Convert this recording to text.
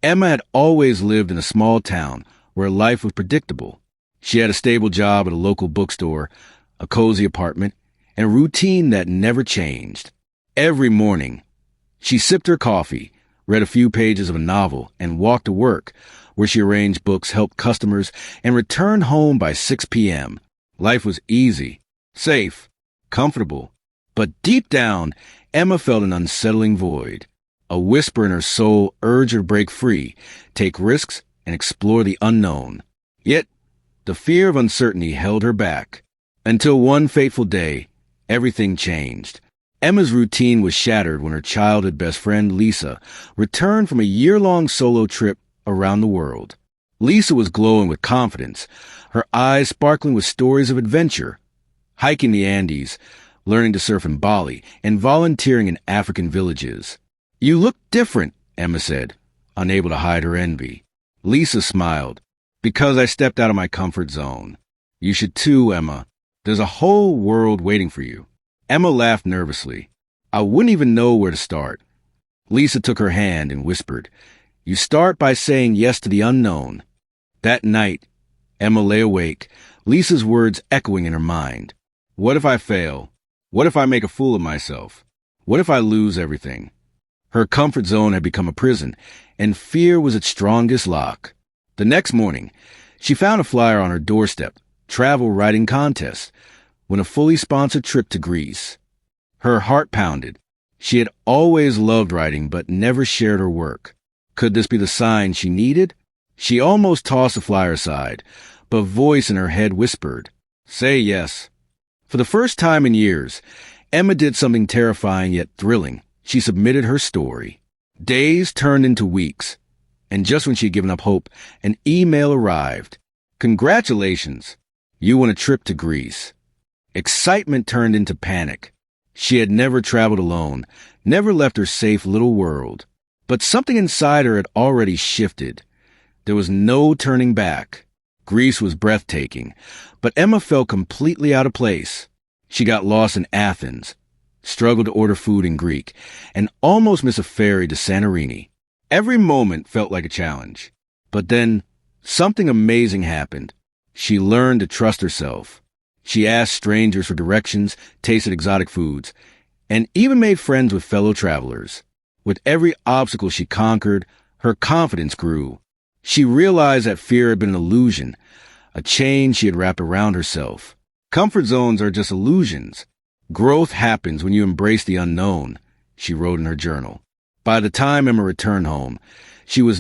Emma had always lived in a small town where life was predictable. She had a stable job at a local bookstore, a cozy apartment, and a routine that never changed. Every morning, she sipped her coffee, read a few pages of a novel, and walked to work, where she arranged books, helped customers, and returned home by 6 p.m. Life was easy, safe, comfortable. But deep down, Emma felt an unsettling void. A whisper in her soul urged her to break free, take risks, and explore the unknown. Yet, the fear of uncertainty held her back. Until one fateful day, everything changed. Emma's routine was shattered when her childhood best friend, Lisa, returned from a year-long solo trip around the world. Lisa was glowing with confidence, her eyes sparkling with stories of adventure. Hiking the Andes, learning to surf in Bali, and volunteering in African villages. "You look different," Emma said, unable to hide her envy. Lisa smiled. "Because I stepped out of my comfort zone. You should too, Emma. There's a whole world waiting for you." Emma laughed nervously. "I wouldn't even know where to start." Lisa took her hand and whispered, "You start by saying yes to the unknown." That night, Emma lay awake, Lisa's words echoing in her mind. What if I fail? What if I make a fool of myself? What if I lose everything? Her comfort zone had become a prison, and fear was its strongest lock. The next morning, she found a flyer on her doorstep, travel writing contest, when a fully sponsored trip to Greece. Her heart pounded. She had always loved writing, but never shared her work. Could this be the sign she needed? She almost tossed the flyer aside, but a voice in her head whispered, "Say yes." For the first time in years, Emma did something terrifying yet thrilling. She submitted her story. Days turned into weeks, and just when she had given up hope, an email arrived. "Congratulations, you won a trip to Greece." Excitement turned into panic. She had never traveled alone, never left her safe little world. But something inside her had already shifted. There was no turning back. Greece was breathtaking, but Emma felt completely out of place. She got lost in Athens, struggled to order food in Greek, and almost missed a ferry to Santorini. Every moment felt like a challenge. But then, something amazing happened. She learned to trust herself. She asked strangers for directions, tasted exotic foods, and even made friends with fellow travelers. With every obstacle she conquered, her confidence grew. She realized that fear had been an illusion, a chain she had wrapped around herself. Comfort zones are just illusions. Growth happens when you embrace the unknown, she wrote in her journal. By the time Emma returned home, she was